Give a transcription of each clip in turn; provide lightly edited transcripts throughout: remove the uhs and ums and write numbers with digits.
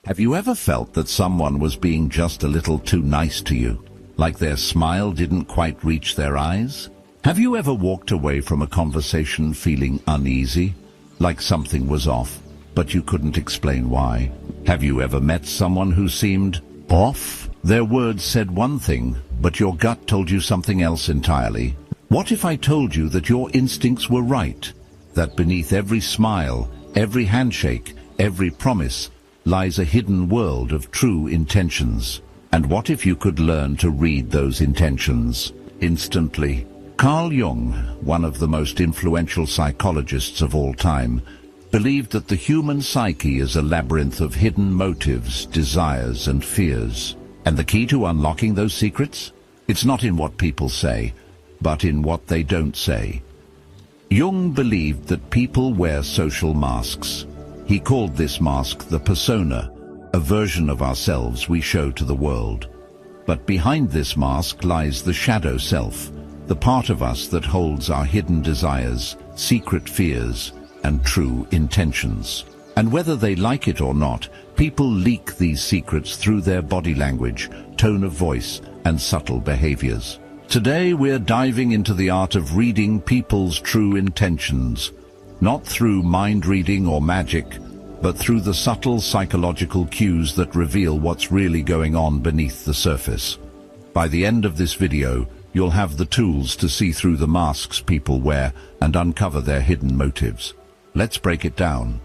Have you ever felt that someone was being just a little too nice to you? Like their smile didn't quite reach their eyes? Have you ever walked away from a conversation feeling uneasy? Like something was off, but you couldn't explain why? Have you ever met someone who seemed off? Their words said one thing, but your gut told you something else entirely. What if I told you that your instincts were right? That beneath every smile, every handshake, every promise, lies a hidden world of true intentions. And what if you could learn to read those intentions instantly? Carl Jung, one of the most influential psychologists of all time, believed that the human psyche is a labyrinth of hidden motives, desires, and fears. And the key to unlocking those secrets? It's not in what people say, but in what they don't say. Jung believed that people wear social masks. He called this mask the persona, a version of ourselves we show to the world. But behind this mask lies the shadow self, the part of us that holds our hidden desires, secret fears, and true intentions. And whether they like it or not, people leak these secrets through their body language, tone of voice, and subtle behaviors. Today we're diving into the art of reading people's true intentions, not through mind reading or magic, but through the subtle psychological cues that reveal what's really going on beneath the surface. By the end of this video, you'll have the tools to see through the masks people wear and uncover their hidden motives. Let's break it down.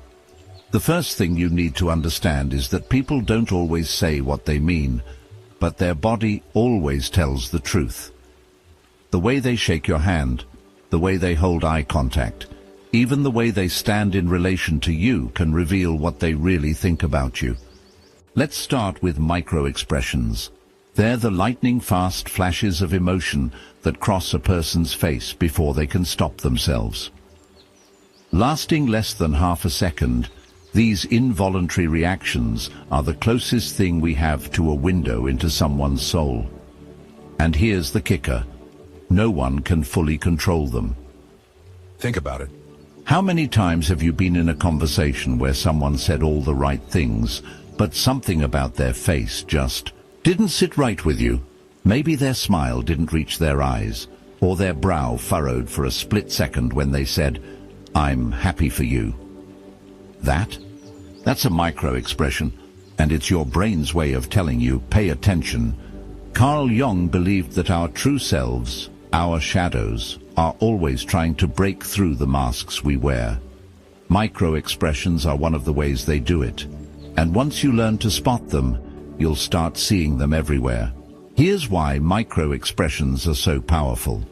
The first thing you need to understand is that people don't always say what they mean, but their body always tells the truth. The way they shake your hand, the way they hold eye contact, even the way they stand in relation to you can reveal what they really think about you. Let's start with micro-expressions. They're the lightning-fast flashes of emotion that cross a person's face before they can stop themselves. Lasting less than half a second, these involuntary reactions are the closest thing we have to a window into someone's soul. And here's the kicker: no one can fully control them. Think about it. How many times have you been in a conversation where someone said all the right things, but something about their face just didn't sit right with you? Maybe their smile didn't reach their eyes, or their brow furrowed for a split second when they said, "I'm happy for you." That's a micro-expression, and it's your brain's way of telling you, pay attention. Carl Jung believed that our true selves, our shadows, are always trying to break through the masks we wear. Micro-expressions are one of the ways they do it, and once you learn to spot them, you'll start seeing them everywhere. Here's why micro-expressions are so powerful.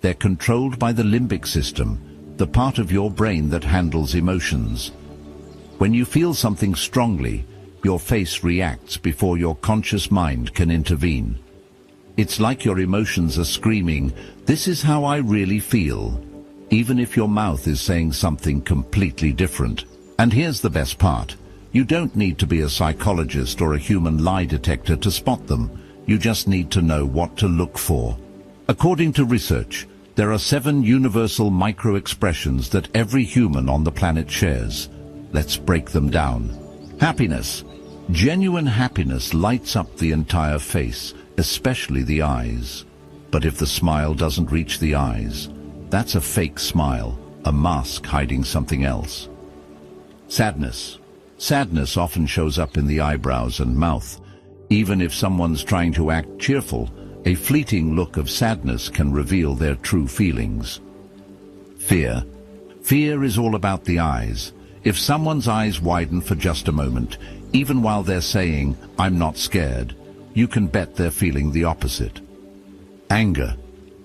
They're controlled by the limbic system, the part of your brain that handles emotions. When you feel something strongly, your face reacts before your conscious mind can intervene. It's like your emotions are screaming, "This is how I really feel," even if your mouth is saying something completely different. And here's the best part. You don't need to be a psychologist or a human lie detector to spot them. You just need to know what to look for. According to research, there are 7 universal micro-expressions that every human on the planet shares. Let's break them down. Happiness. Genuine happiness lights up the entire face, especially the eyes. But if the smile doesn't reach the eyes, that's a fake smile, a mask hiding something else. Sadness. Sadness often shows up in the eyebrows and mouth. Even if someone's trying to act cheerful, a fleeting look of sadness can reveal their true feelings. Fear. Fear is all about the eyes. If someone's eyes widen for just a moment, even while they're saying, "I'm not scared," you can bet they're feeling the opposite. Anger.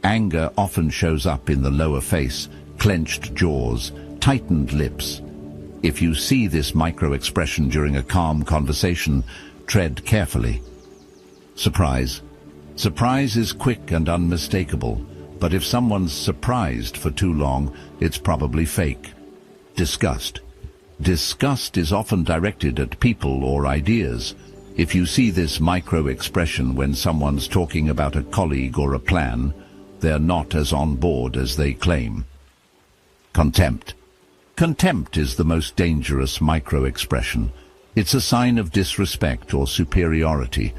Anger often shows up in the lower face, clenched jaws, tightened lips. If you see this micro-expression during a calm conversation, tread carefully. Surprise. Surprise is quick and unmistakable, but if someone's surprised for too long, it's probably fake. Disgust. Disgust is often directed at people or ideas. If you see this micro-expression when someone's talking about a colleague or a plan, they're not as on board as they claim. Contempt. Contempt is the most dangerous micro-expression. It's a sign of disrespect or superiority.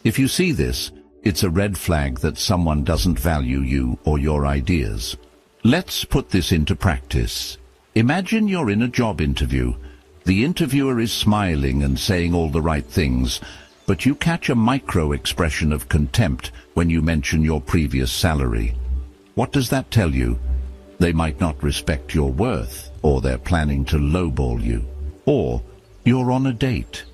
If you see this, it's a red flag that someone doesn't value you or your ideas. Let's put this into practice. Imagine you're in a job interview. The interviewer is smiling and saying all the right things, but you catch a micro expression of contempt when you mention your previous salary. What does that tell you? They might not respect your worth, or they're planning to lowball you. Or you're on a date.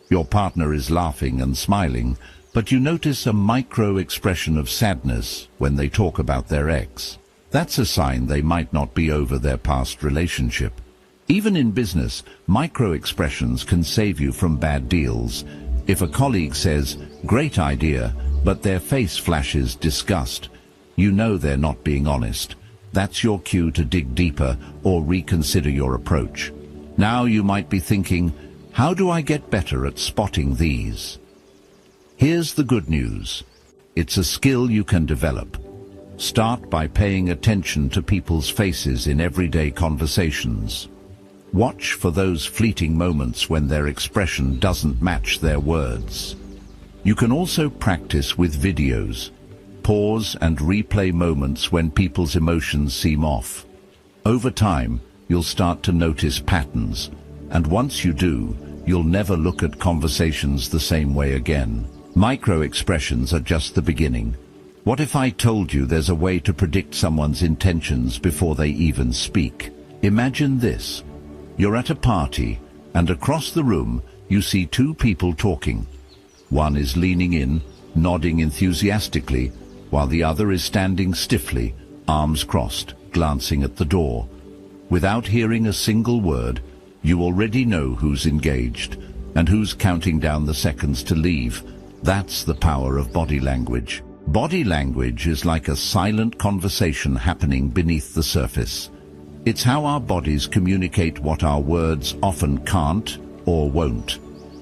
Your partner is laughing and smiling, but you notice a micro expression of sadness when they talk about their ex. That's a sign they might not be over their past relationship. Even in business, micro expressions can save you from bad deals. If a colleague says, "Great idea," but their face flashes disgust, you know they're not being honest. That's your cue to dig deeper or reconsider your approach. Now you might be thinking, how do I get better at spotting these? Here's the good news. It's a skill you can develop. Start by paying attention to people's faces in everyday conversations. Watch for those fleeting moments when their expression doesn't match their words. You can also practice with videos. Pause and replay moments when people's emotions seem off. Over time, you'll start to notice patterns, and once you do, you'll never look at conversations the same way again. Micro-expressions are just the beginning. What if I told you there's a way to predict someone's intentions before they even speak? Imagine this. You're at a party, and across the room, you see two people talking. One is leaning in, nodding enthusiastically, while the other is standing stiffly, arms crossed, glancing at the door. Without hearing a single word, you already know who's engaged and who's counting down the seconds to leave. That's the power of body language. Body language is like a silent conversation happening beneath the surface. It's how our bodies communicate what our words often can't or won't.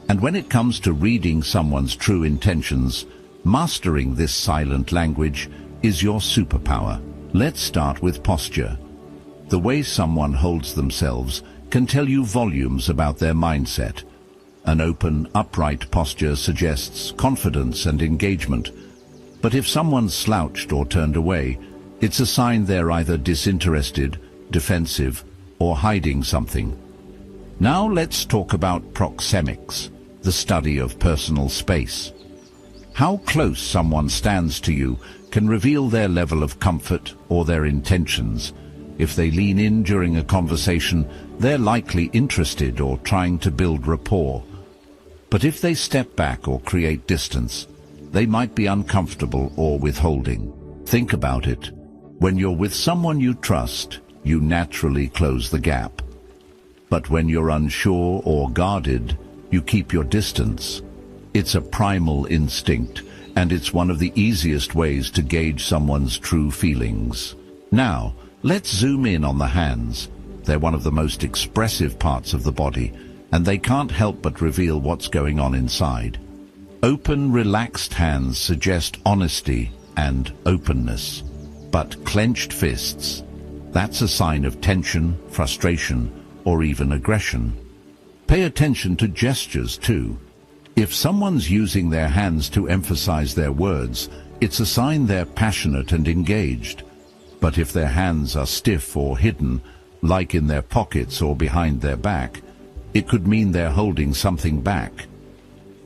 And when it comes to reading someone's true intentions, mastering this silent language is your superpower. Let's start with posture. The way someone holds themselves can tell you volumes about their mindset. An open, upright posture suggests confidence and engagement. But if someone's slouched or turned away, it's a sign they're either disinterested, defensive, or hiding something. Now let's talk about proxemics, the study of personal space. How close someone stands to you can reveal their level of comfort or their intentions. If they lean in during a conversation, they're likely interested or trying to build rapport. But if they step back or create distance, they might be uncomfortable or withholding. Think about it. When you're with someone you trust, you naturally close the gap. But when you're unsure or guarded, you keep your distance. It's a primal instinct, and it's one of the easiest ways to gauge someone's true feelings. Now, let's zoom in on the hands. They're one of the most expressive parts of the body, and they can't help but reveal what's going on inside. Open, relaxed hands suggest honesty and openness. But clenched fists, that's a sign of tension, frustration, or even aggression. Pay attention to gestures too. If someone's using their hands to emphasize their words, it's a sign they're passionate and engaged. But if their hands are stiff or hidden, like in their pockets or behind their back, it could mean they're holding something back.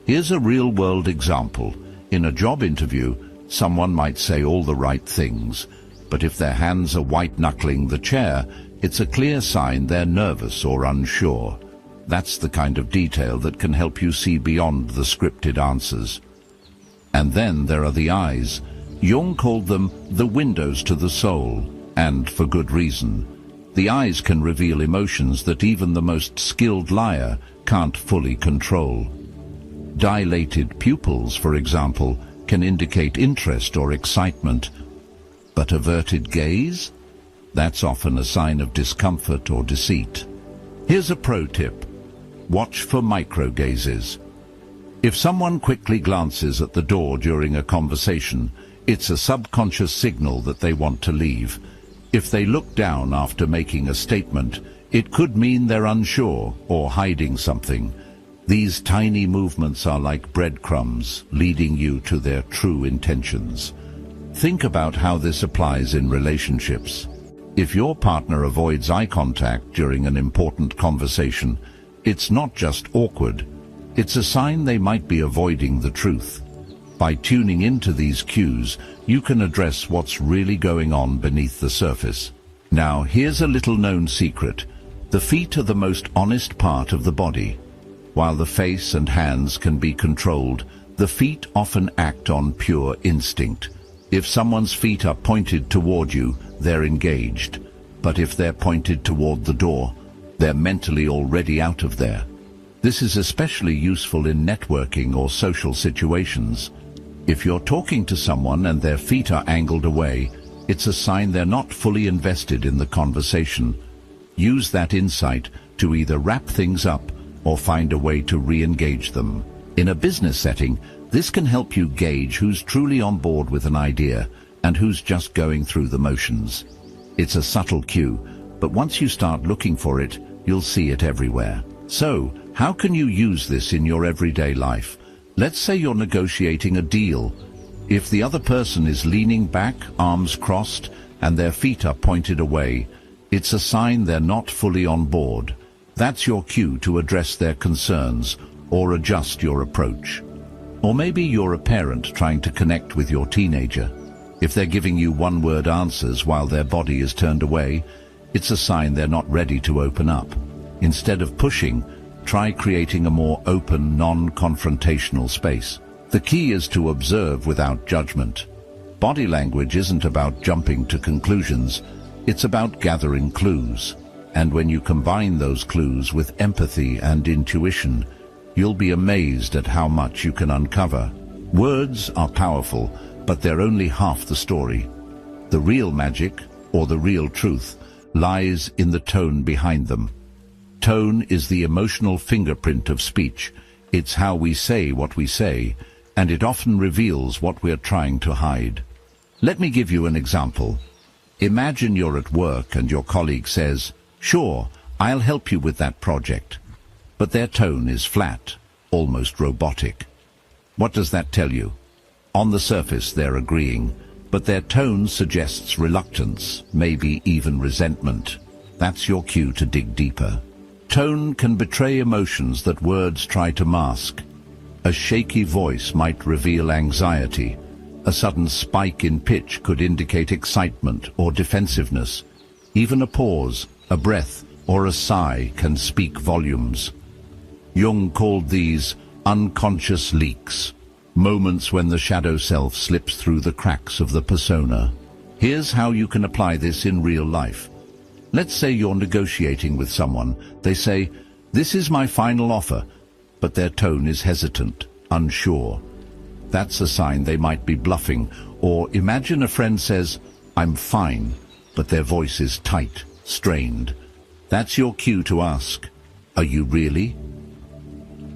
Here's a real-world example. In a job interview, someone might say all the right things, but if their hands are white-knuckling the chair, it's a clear sign they're nervous or unsure. That's the kind of detail that can help you see beyond the scripted answers. And then there are the eyes. Jung called them the windows to the soul, and for good reason. The eyes can reveal emotions that even the most skilled liar can't fully control. Dilated pupils, for example, can indicate interest or excitement. But averted gaze? That's often a sign of discomfort or deceit. Here's a pro tip. Watch for micro-gazes. If someone quickly glances at the door during a conversation, it's a subconscious signal that they want to leave. If they look down after making a statement, it could mean they're unsure or hiding something. These tiny movements are like breadcrumbs, leading you to their true intentions. Think about how this applies in relationships. If your partner avoids eye contact during an important conversation, it's not just awkward, it's a sign they might be avoiding the truth. By tuning into these cues, you can address what's really going on beneath the surface. Now, here's a little-known secret. The feet are the most honest part of the body. While the face and hands can be controlled, the feet often act on pure instinct. If someone's feet are pointed toward you, they're engaged. But if they're pointed toward the door, they're mentally already out of there. This is especially useful in networking or social situations. If you're talking to someone and their feet are angled away, it's a sign they're not fully invested in the conversation. Use that insight to either wrap things up or find a way to re-engage them. In a business setting, this can help you gauge who's truly on board with an idea and who's just going through the motions. It's a subtle cue, but once you start looking for it, you'll see it everywhere. So, how can you use this in your everyday life? Let's say you're negotiating a deal. If the other person is leaning back, arms crossed, and their feet are pointed away, it's a sign they're not fully on board. That's your cue to address their concerns or adjust your approach. Or maybe you're a parent trying to connect with your teenager. If they're giving you one-word answers while their body is turned away, it's a sign they're not ready to open up. Instead of pushing, try creating a more open, non-confrontational space. The key is to observe without judgment. Body language isn't about jumping to conclusions, it's about gathering clues. And when you combine those clues with empathy and intuition, you'll be amazed at how much you can uncover. Words are powerful, but they're only half the story. The real magic, or the real truth, lies in the tone behind them. Tone is the emotional fingerprint of speech. It's how we say what we say, and it often reveals what we're trying to hide. Let me give you an example. Imagine you're at work and your colleague says, "Sure, I'll help you with that project." But their tone is flat, almost robotic. What does that tell you? On the surface, they're agreeing, but their tone suggests reluctance, maybe even resentment. That's your cue to dig deeper. Tone can betray emotions that words try to mask. A shaky voice might reveal anxiety. A sudden spike in pitch could indicate excitement or defensiveness. Even a pause, a breath, or a sigh can speak volumes. Jung called these unconscious leaks, moments when the shadow self slips through the cracks of the persona. Here's how you can apply this in real life. Let's say you're negotiating with someone. They say, "This is my final offer," but their tone is hesitant, unsure. That's a sign they might be bluffing. Or imagine a friend says, "I'm fine," but their voice is tight, strained. That's your cue to ask, "Are you really?"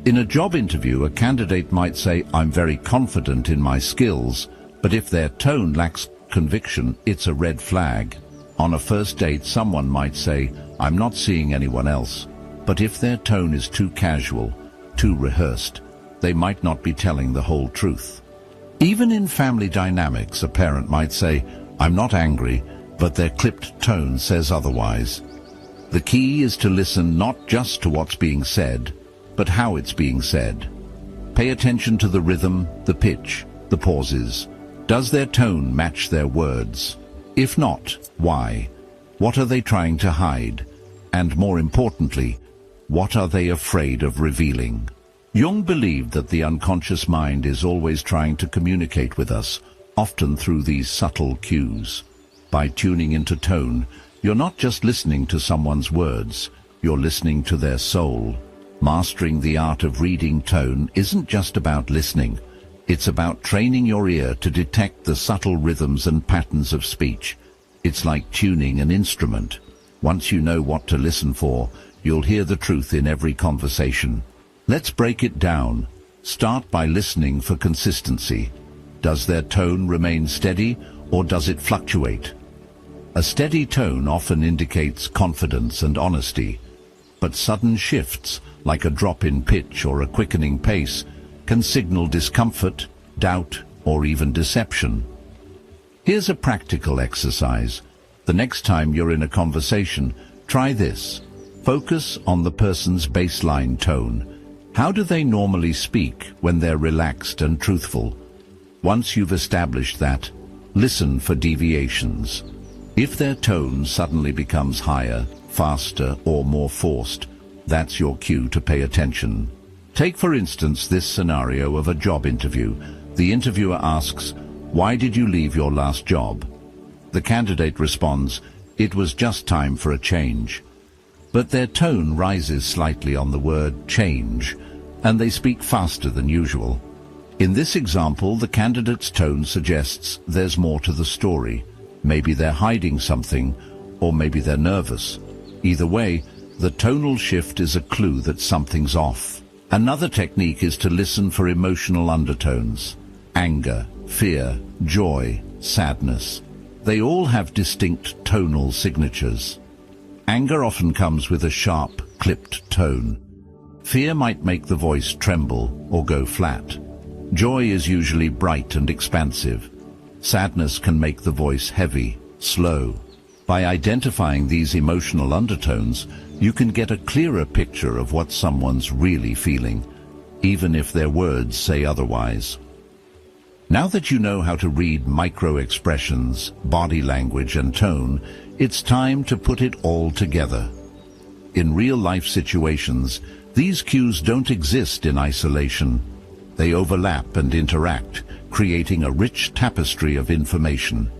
In a job interview, a candidate might say, "I'm very confident in my skills," but if their tone lacks conviction, it's a red flag. On a first date, someone might say, "I'm not seeing anyone else," but if their tone is too casual, too rehearsed, they might not be telling the whole truth. Even in family dynamics, a parent might say, "I'm not angry," but their clipped tone says otherwise. The key is to listen not just to what's being said, but how it's being said. Pay attention to the rhythm, the pitch, the pauses. Does their tone match their words? If not, why? What are they trying to hide? And more importantly, what are they afraid of revealing? Jung believed that the unconscious mind is always trying to communicate with us, often through these subtle cues. By tuning into tone, you're not just listening to someone's words, you're listening to their soul. Mastering the art of reading tone isn't just about listening. It's about training your ear to detect the subtle rhythms and patterns of speech. It's like tuning an instrument. Once you know what to listen for, you'll hear the truth in every conversation. Let's break it down. Start by listening for consistency. Does their tone remain steady, or does it fluctuate? A steady tone often indicates confidence and honesty, but sudden shifts, like a drop in pitch or a quickening pace, can signal discomfort, doubt, or even deception. Here's a practical exercise. The next time you're in a conversation, try this. Focus on the person's baseline tone. How do they normally speak when they're relaxed and truthful? Once you've established that, listen for deviations. If their tone suddenly becomes higher, faster, or more forced, that's your cue to pay attention. Take, for instance, this scenario of a job interview. The interviewer asks, "Why did you leave your last job?" The candidate responds, "It was just time for a change." But their tone rises slightly on the word change, and they speak faster than usual. In this example, the candidate's tone suggests there's more to the story. Maybe they're hiding something, or maybe they're nervous. Either way, the tonal shift is a clue that something's off. Another technique is to listen for emotional undertones. Anger, fear, joy, sadness. They all have distinct tonal signatures. Anger often comes with a sharp, clipped tone. Fear might make the voice tremble or go flat. Joy is usually bright and expansive. Sadness can make the voice heavy, slow. By identifying these emotional undertones, you can get a clearer picture of what someone's really feeling, even if their words say otherwise. Now that you know how to read micro-expressions, body language and tone, it's time to put it all together. In real-life situations, these cues don't exist in isolation. They overlap and interact, creating a rich tapestry of information.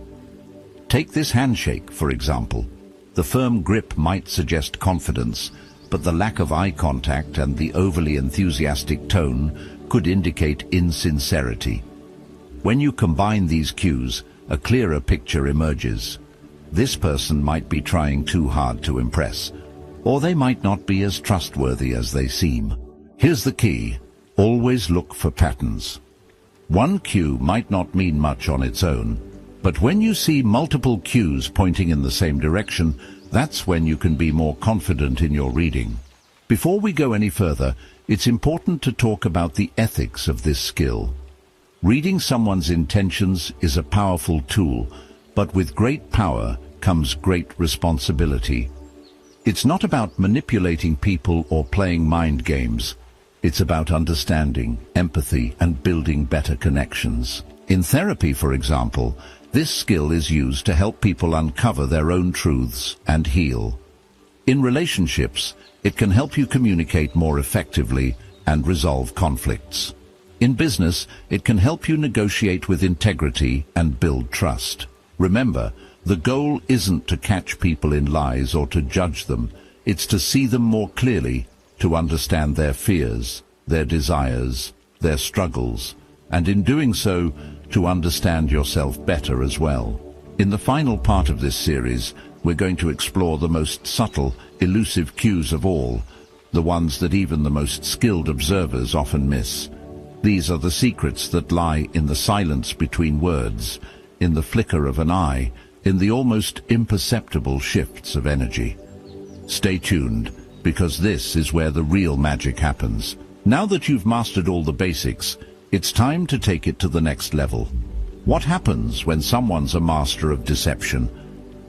Take this handshake, for example. The firm grip might suggest confidence, but the lack of eye contact and the overly enthusiastic tone could indicate insincerity. When you combine these cues, a clearer picture emerges. This person might be trying too hard to impress, or they might not be as trustworthy as they seem. Here's the key: always look for patterns. One cue might not mean much on its own, but when you see multiple cues pointing in the same direction, that's when you can be more confident in your reading. Before we go any further, it's important to talk about the ethics of this skill. Reading someone's intentions is a powerful tool, but with great power comes great responsibility. It's not about manipulating people or playing mind games. It's about understanding, empathy, and building better connections. In therapy, for example, this skill is used to help people uncover their own truths and heal. In relationships, it can help you communicate more effectively and resolve conflicts. In business, it can help you negotiate with integrity and build trust. Remember, the goal isn't to catch people in lies or to judge them. It's to see them more clearly, to understand their fears, their desires, their struggles, and in doing so, to understand yourself better as well. In the final part of this series, we're going to explore the most subtle, elusive cues of all, the ones that even the most skilled observers often miss. These are the secrets that lie in the silence between words, in the flicker of an eye, in the almost imperceptible shifts of energy. Stay tuned, because this is where the real magic happens. Now that you've mastered all the basics, it's time to take it to the next level. What happens when someone's a master of deception?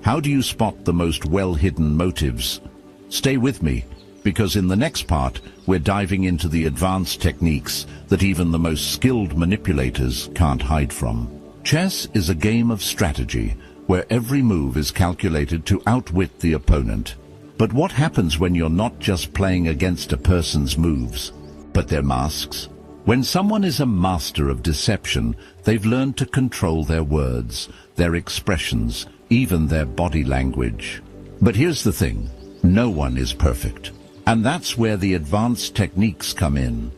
How do you spot the most well-hidden motives? Stay with me, because in the next part, we're diving into the advanced techniques that even the most skilled manipulators can't hide from. Chess is a game of strategy, where every move is calculated to outwit the opponent. But what happens when you're not just playing against a person's moves, but their masks? When someone is a master of deception, they've learned to control their words, their expressions, even their body language. But here's the thing, no one is perfect. And that's where the advanced techniques come in.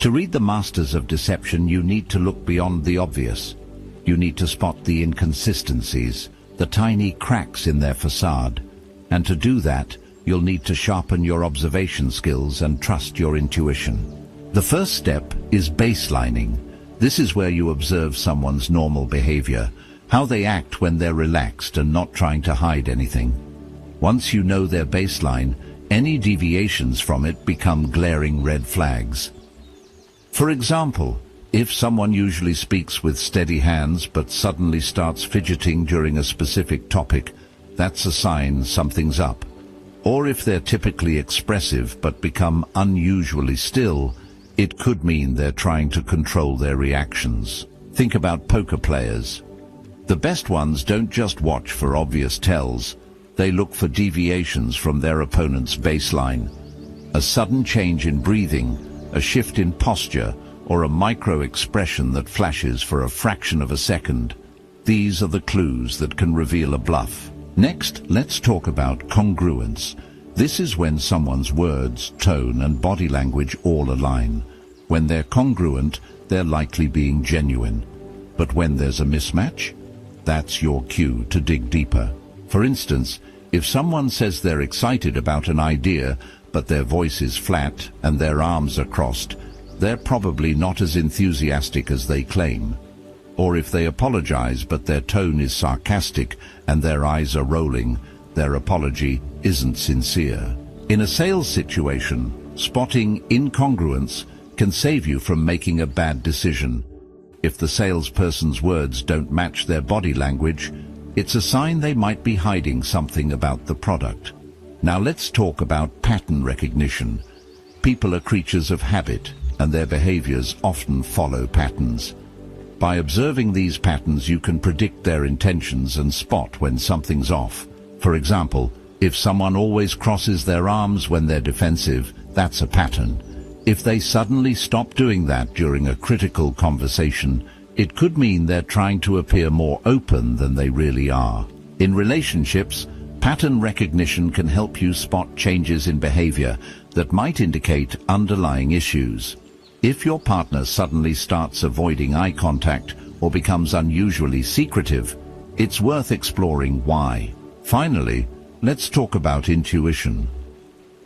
To read the masters of deception, you need to look beyond the obvious. You need to spot the inconsistencies, the tiny cracks in their facade. And to do that, you'll need to sharpen your observation skills and trust your intuition. The first step is baselining. This is where you observe someone's normal behavior, how they act when they're relaxed and not trying to hide anything. Once you know their baseline, Any deviations from it become glaring red flags. For example, if someone usually speaks with steady hands but suddenly starts fidgeting during a specific topic, that's a sign something's up. Or if they're typically expressive but become unusually still, it could mean they're trying to control their reactions. Think about poker players. The best ones don't just watch for obvious tells, they look for deviations from their opponent's baseline. A sudden change in breathing, a shift in posture, or a micro-expression that flashes for a fraction of a second. These are the clues that can reveal a bluff. Next, let's talk about congruence. This is when someone's words, tone, and body language all align. When they're congruent, they're likely being genuine. But when there's a mismatch, that's your cue to dig deeper. For instance, if someone says they're excited about an idea, but their voice is flat and their arms are crossed, they're probably not as enthusiastic as they claim. Or if they apologize but their tone is sarcastic and their eyes are rolling, their apology isn't sincere. In a sales situation, spotting incongruence can save you from making a bad decision. If the salesperson's words don't match their body language, it's a sign they might be hiding something about the product. Now let's talk about pattern recognition. People are creatures of habit, and their behaviors often follow patterns. By observing these patterns, you can predict their intentions and spot when something's off. For example, if someone always crosses their arms when they're defensive, that's a pattern. If they suddenly stop doing that during a critical conversation, it could mean they're trying to appear more open than they really are. In relationships, pattern recognition can help you spot changes in behavior that might indicate underlying issues. If your partner suddenly starts avoiding eye contact or becomes unusually secretive, it's worth exploring why. Finally, let's talk about intuition.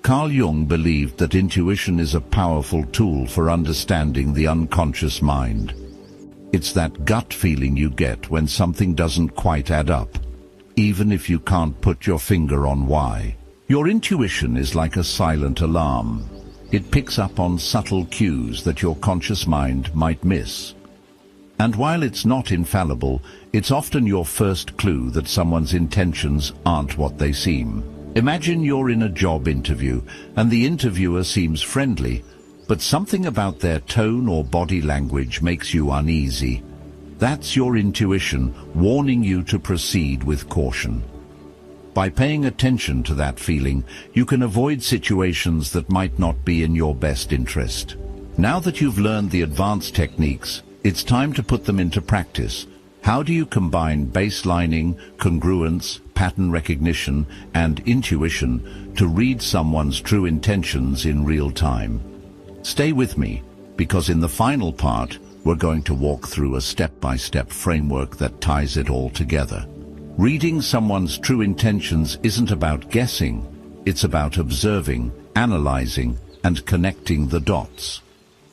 Carl Jung believed that intuition is a powerful tool for understanding the unconscious mind. It's that gut feeling you get when something doesn't quite add up, even if you can't put your finger on why. Your intuition is like a silent alarm. It picks up on subtle cues that your conscious mind might miss. And while it's not infallible, it's often your first clue that someone's intentions aren't what they seem. Imagine you're in a job interview and the interviewer seems friendly, but something about their tone or body language makes you uneasy. That's your intuition warning you to proceed with caution. By paying attention to that feeling, you can avoid situations that might not be in your best interest. Now that you've learned the advanced techniques, it's time to put them into practice. How do you combine baselining, congruence, pattern recognition, and intuition to read someone's true intentions in real time? Stay with me, because in the final part, we're going to walk through a step-by-step framework that ties it all together. Reading someone's true intentions isn't about guessing, it's about observing, analyzing, and connecting the dots.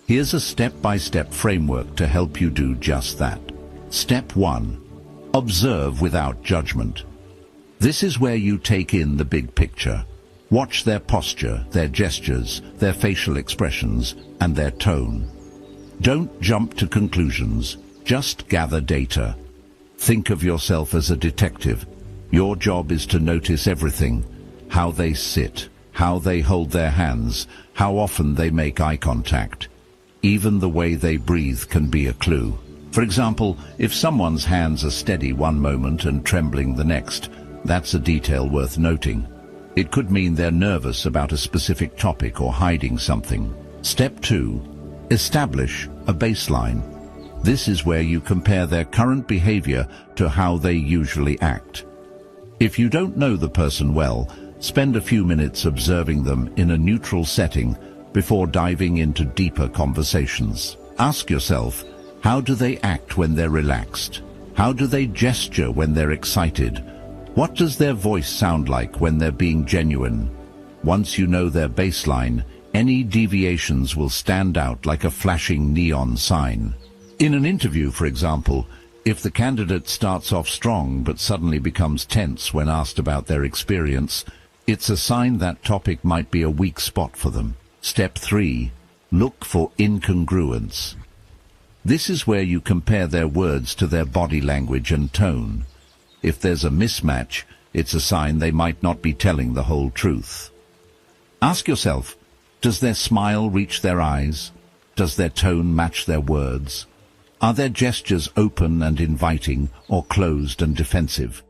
Here's a step-by-step framework to help you do just that. Step 1. Observe without judgment. This is where you take in the big picture. Watch their posture, their gestures, their facial expressions, and their tone. Don't jump to conclusions, just gather data. Think of yourself as a detective. Your job is to notice everything: how they sit, how they hold their hands, how often they make eye contact. Even the way they breathe can be a clue. For example, if someone's hands are steady one moment and trembling the next, that's a detail worth noting. It could mean they're nervous about a specific topic or hiding something. Step 2. Establish a baseline. This is where you compare their current behavior to how they usually act. If you don't know the person well, spend a few minutes observing them in a neutral setting before diving into deeper conversations. Ask yourself, how do they act when they're relaxed? How do they gesture when they're excited? What does their voice sound like when they're being genuine? Once you know their baseline, any deviations will stand out like a flashing neon sign. In an interview, for example, if the candidate starts off strong but suddenly becomes tense when asked about their experience, It's a sign that topic might be a weak spot for them. Step 3. Look for incongruence. This is where you compare their words to their body language and tone. If there's a mismatch, it's a sign they might not be telling the whole truth. Ask yourself, does their smile reach their eyes? Does their tone match their words? Are their gestures open and inviting or closed and defensive?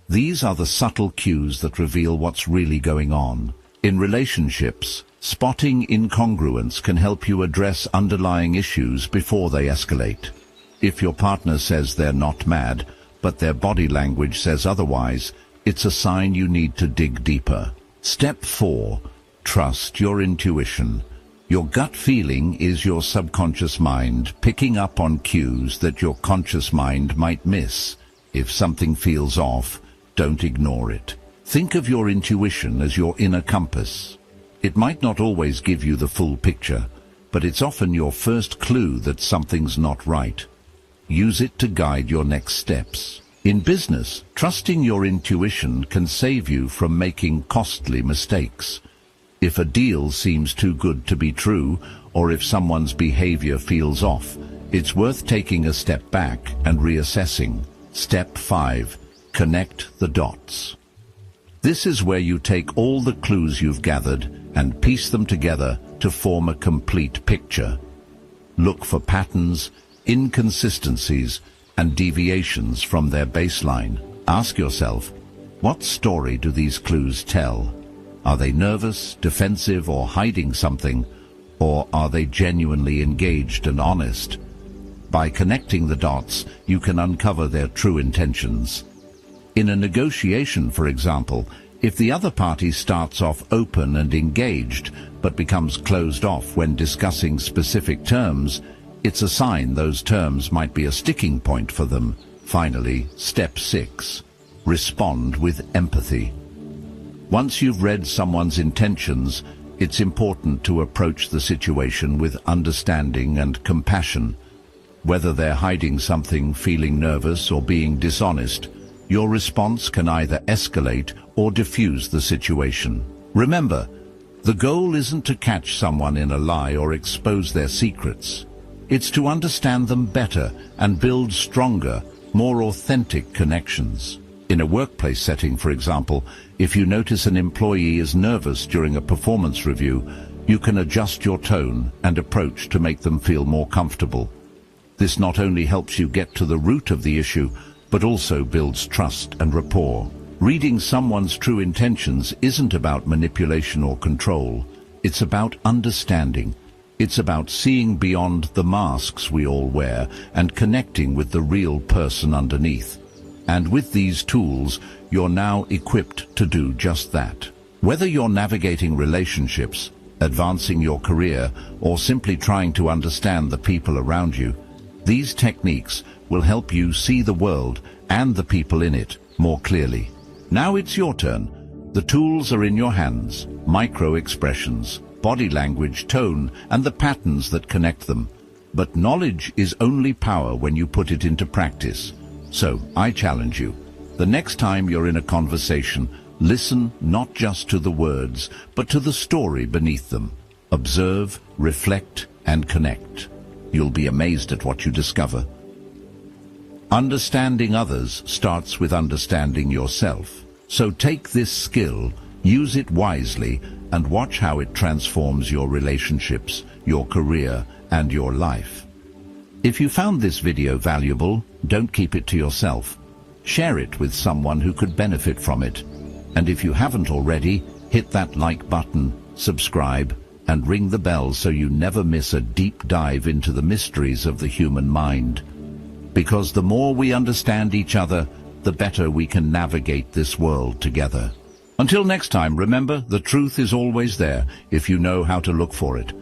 These are the subtle cues that reveal what's really going on. In relationships, spotting incongruence can help you address underlying issues before they escalate. If your partner says they're not mad, but their body language says otherwise, it's a sign you need to dig deeper. Step 4. Trust your intuition. Your gut feeling is your subconscious mind picking up on cues that your conscious mind might miss. If something feels off, don't ignore it. Think of your intuition as your inner compass. It might not always give you the full picture, but it's often your first clue that something's not right. Use it to guide your next steps. In business, trusting your intuition can save you from making costly mistakes. If a deal seems too good to be true, or if someone's behavior feels off, it's worth taking a step back and reassessing. Step 5. Connect the dots. This is where you take all the clues you've gathered and piece them together to form a complete picture. Look for patterns, inconsistencies, and deviations from their baseline. Ask yourself, what story do these clues tell? Are they nervous, defensive, or hiding something? Or are they genuinely engaged and honest? By connecting the dots, you can uncover their true intentions. In a negotiation, for example, if the other party starts off open and engaged, but becomes closed off when discussing specific terms, it's a sign those terms might be a sticking point for them. Finally, step 6. Respond with empathy. Once you've read someone's intentions, it's important to approach the situation with understanding and compassion. Whether they're hiding something, feeling nervous, or being dishonest, your response can either escalate or diffuse the situation. Remember, the goal isn't to catch someone in a lie or expose their secrets. It's to understand them better and build stronger, more authentic connections. In a workplace setting, for example, if you notice an employee is nervous during a performance review, you can adjust your tone and approach to make them feel more comfortable. This not only helps you get to the root of the issue, but also builds trust and rapport. Reading someone's true intentions isn't about manipulation or control. It's about understanding. It's about seeing beyond the masks we all wear and connecting with the real person underneath. And with these tools, you're now equipped to do just that. Whether you're navigating relationships, advancing your career, or simply trying to understand the people around you, these techniques will help you see the world and the people in it more clearly. Now it's your turn. The tools are in your hands: micro-expressions, body language, tone, and the patterns that connect them. But knowledge is only power when you put it into practice. So, I challenge you. The next time you're in a conversation, listen not just to the words, but to the story beneath them. Observe, reflect, and connect. You'll be amazed at what you discover. Understanding others starts with understanding yourself. So take this skill, use it wisely, and watch how it transforms your relationships, your career, and your life. If you found this video valuable, don't keep it to yourself. Share it with someone who could benefit from it. And if you haven't already, hit that like button, subscribe, and ring the bell so you never miss a deep dive into the mysteries of the human mind. Because the more we understand each other, the better we can navigate this world together. Until next time, remember, the truth is always there if you know how to look for it.